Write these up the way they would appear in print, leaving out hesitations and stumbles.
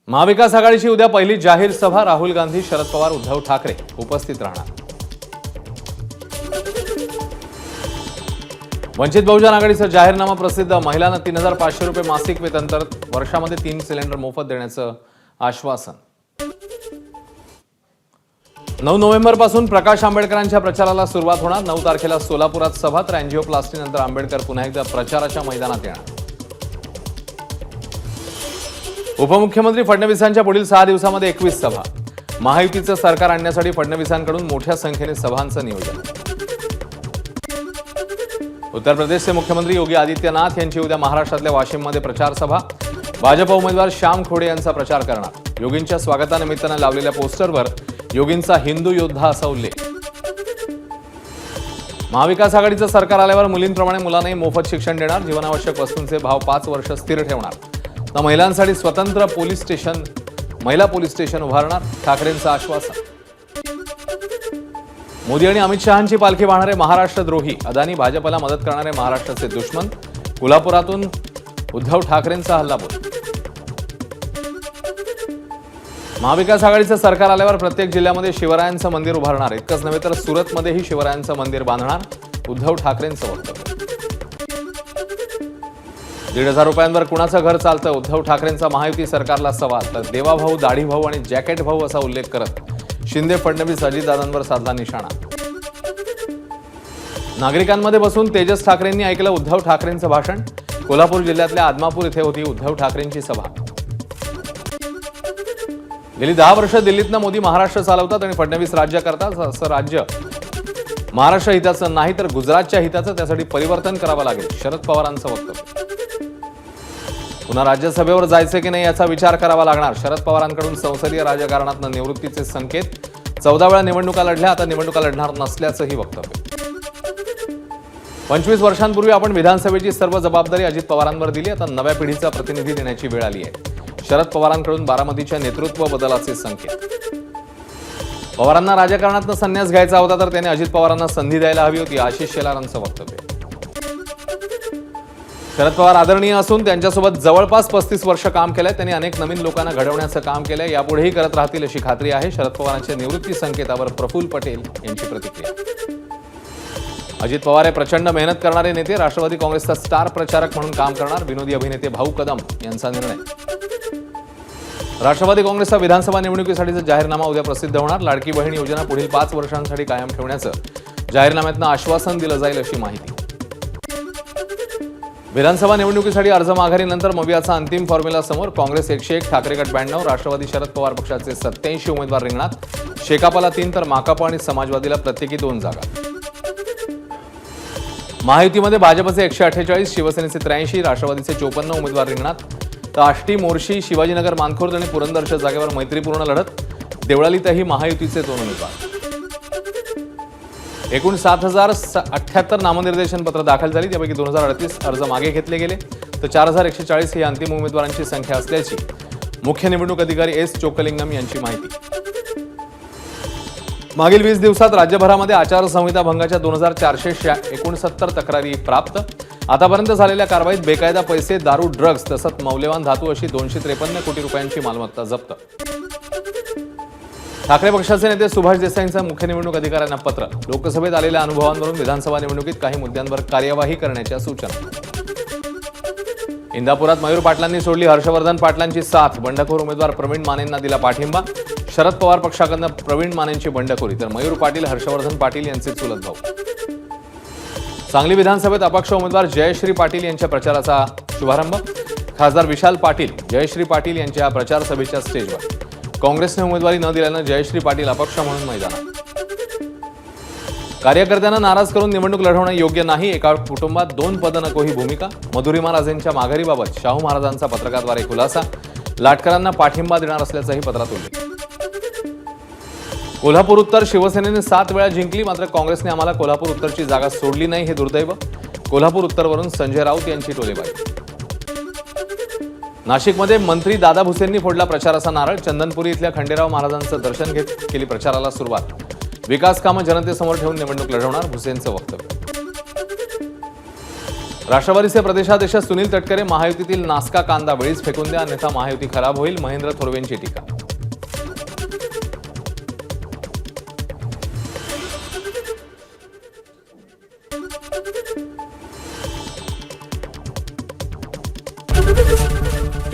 महाविकास आघाडीची उद्या पहिली जाहीर सभा. राहुल गांधी, शरद पवार, उद्धव ठाकरे उपस्थित राहणार. वंचित बहुजन आघाडीचा जाहीरनामा प्रसिद्ध. महिलांना 3,500 रुपये मासिक वेतन तर वर्षामध्ये 3 सिलेंडर मोफत देण्याचं आश्वासन. 9 नोव्हेंबरपासून प्रकाश आंबेडकरांच्या प्रचाराला सुरुवात होणार. 9 तारखेला सोलापुरात सभा तर अँजिओप्लास्टी नंतर आंबेडकर पुन्हा एकदा प्रचाराच्या मैदानात येणार. उपमुख्यमंत्री फडणवीसांच्या पुढील 6 दिवसांमध्ये 21 सभा. महायुतीचं सरकार आणण्यासाठी फडणवीसांकडून मोठ्या संख्येने सभांचं नियोजन. उत्तर प्रदेशचे मुख्यमंत्री योगी आदित्यनाथ यांची उद्या महाराष्ट्रातल्या वाशिममध्ये प्रचार सभा. भाजप उमेदवार श्याम खोडे यांचा प्रचार करणार. योगींच्या स्वागतानिमित्तानं लावलेल्या पोस्टरवर योगींचा हिंदू योद्धा असा उल्लेख. महाविकास आघाडीचं सरकार आल्यावर मुलींप्रमाणे मुलांनाही मोफत शिक्षण देणार. जीवनावश्यक वस्तूंचे भाव 5 वर्ष स्थिर ठेवणार. तर महिलांसाठी स्वतंत्र महिला पोलीस स्टेशन उभारणार. ठाकरेंचं आश्वासन. मोदी आणि अमित शहांची पालखी वाहणारे महाराष्ट्रद्रोही. अदानी भाजपला मदत करणारे महाराष्ट्राचे दुश्मन. कोल्हापुरातून उद्धव ठाकरेंचा हल्लाबोल. महाविकास आघाडीचं सरकार आल्यावर प्रत्येक जिल्ह्यामध्ये शिवरायांचं मंदिर उभारणार. इतकंच नव्हे तर सुरतमध्येही शिवरायांचं मंदिर बांधणार. उद्धव ठाकरेंचं वक्तव्य. 1,500 रुपयांवर कुणाचं घर चालतं. उद्धव ठाकरेंचा महायुती सरकारला सवाल. तर देवाभाऊ, दाढीभाऊ आणि जॅकेट भाऊ असा उल्लेख करत शिंदे, फडणवीस, अजितदादांवर साधला निशाणा. नागरिकांमध्ये बसून तेजस ठाकरेंनी ऐकलं उद्धव ठाकरेंचं भाषण. कोल्हापूर जिल्ह्यातल्या आदमापूर इथे होती उद्धव ठाकरेंची सभा. गेली 10 वर्ष दिल्लीतनं मोदी महाराष्ट्र चालवतात आणि फडणवीस राज्य करतात. असं राज्य महाराष्ट्र हिताचं नाही तर गुजरातच्या हिताचं. त्यासाठी परिवर्तन करावं लागेल. शरद पवारांचं वक्तव्य. पुन्हा राज्यसभेवर जायचं की नाही याचा विचार करावा लागणार. शरद पवारांकडून संसदीय राजकारणातून निवृत्तीचे संकेत. 14 वेळा निवडणुका लढल्या, आता निवडणुका लढणार नसल्याचंही वक्तव्य. 25 वर्षांपूर्वी आपण विधानसभेची सर्व जबाबदारी अजित पवारांवर दिली. आता नव्या पिढीचा प्रतिनिधी देण्याची वेळ आली आहे. शरद पवारांकडून बारामतीच्या नेतृत्व बदलाचे संकेत. पवारांना राजकारणातून संन्यास घ्यायचा होता तर त्याने अजित पवारांना संधी द्यायला हवी होती. आशिष शेलारांचं वक्तव्य. शरद पवार आदरणीय असून त्यांच्यासोबत जवळपास 35 वर्ष काम केलंय. त्यांनी अनेक नवीन लोकांना घडवण्याचं काम केलंय. यापुढेही करत राहतील अशी खात्री आहे. शरद पवारांच्या निवृत्ती संकेतावर प्रफुल्ल पटेल यांची प्रतिक्रिया. अजित पवार हे प्रचंड मेहनत करणारे नेते. राष्ट्रवादी काँग्रेसचा स्टार प्रचारक म्हणून काम करणार. विनोदी अभिनेते भाऊ कदम यांचा निर्णय. राष्ट्रवादी काँग्रेसचा विधानसभा निवडणुकीसाठीचा जाहीरनामा उद्या प्रसिद्ध होणार. लाडकी बहीण योजना पुढील 5 वर्षांसाठी कायम ठेवण्याचं जाहीरनाम्यातनं आश्वासन दिलं जाईल अशी माहिती. विधानसभा निवडणुकीसाठी अर्ज माघारीनंतर मवियाचा अंतिम फॉर्म्युला समोर. काँग्रेस 101, ठाकरे गट 92, राष्ट्रवादी शरद पवार पक्षाचे 87 उमेदवार रिंगणात. शेकापला 3 तर माकापा आणि समाजवादीला प्रत्येकी 2 जागा. महायुतीमध्ये भाजपचे 148, शिवसेनेचे 83, राष्ट्रवादीचे 54 उमेदवार रिंगणात. तर आष्टी, मोर्शी, शिवाजीनगर, मानखुर्द आणि पुरंदरच्या जागेवर मैत्रीपूर्ण लढत. देवळालीतही महायुतीचे 2 उमेदवार. एकूण 7,078 नामनिर्देशन पत्र दाखल झाली. त्यापैकी 2,038 अर्ज मागे घेतले गेले. तर 4,141 ही अंतिम उमेदवारांची संख्या असल्याची मुख्य निवडणूक अधिकारी एस चोक्कलिंगम यांची माहिती. मागील 20 दिवसात राज्यभरामध्ये आचारसंहिता भंगाच्या 2,469 तक्रारी प्राप्त. आतापर्यंत झालेल्या कारवाईत बेकायदा पैसे, दारू, ड्रग्ज तसंच मौल्यवान धातू अशी 253 कोटी रुपयांची मालमत्ता जप्त. ठाकरे पक्षाचे नेते सुभाष देसाईंचं मुख्य निवडणूक अधिकाऱ्यांना पत्र. लोकसभेत आलेल्या अनुभवांवरून विधानसभा निवडणुकीत काही मुद्द्यांवर कार्यवाही करण्याच्या सूचना. इंदापुरात मयूर पाटलांनी सोडली हर्षवर्धन पाटलांची साथ. बंडखोर उमेदवार प्रवीण मानेंना दिला पाठिंबा. शरद पवार पक्षाकडून प्रवीण मानेंची बंडखोरी. तर मयूर पाटील, हर्षवर्धन पाटील यांचे चुलत भाऊ. सांगली विधानसभेत अपक्ष उमेदवार जयश्री पाटील यांच्या प्रचाराचा शुभारंभ. खासदार विशाल पाटील, जयश्री पाटील यांच्या प्रचार सभेच्या स्टेजवर. काँग्रेसने उमेदवारी न दिल्यानं जयश्री पाटील अपक्ष म्हणून मैदानात. कार्यकर्त्यांना नाराज करून निवडणूक लढवणं योग्य नाही. एका कुटुंबात 2 पदं नको ही भूमिका. मधुरिमा राजेंच्या माघारीबाबत शाहू महाराजांचा पत्रकाद्वारे खुलासा. लाटकरांना पाठिंबा देणार असल्याचंही पत्रात उल्लेख. कोल्हापूर उत्तर शिवसेनेने 7 वेळा जिंकली. मात्र काँग्रेसने आम्हाला कोल्हापूर उत्तरची जागा सोडली नाही हे दुर्दैव. कोल्हापूर उत्तरवरून संजय राऊत यांची टोलेबाजी. नाशिकमध्ये मंत्री दादा भुसेंनी फोडला प्रचाराचा नारळ. चंदनपुरी इथल्या खंडेराव महाराजांचं दर्शन घेत केली प्रचाराला सुरुवात. विकास कामं जनतेसमोर ठेवून निवडणूक लढवणार, भुसेंचं वक्तव्य. राष्ट्रवादीचे प्रदेशाध्यक्ष सुनील तटकरे महायुतीतील नासका कांदा वेळीच फेकून द्या अन्यथा महायुती खराब होईल, महेंद्र थोरवेंची टीका.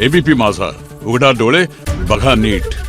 एबीपी माझा, उघडा डोळे बघा नीट.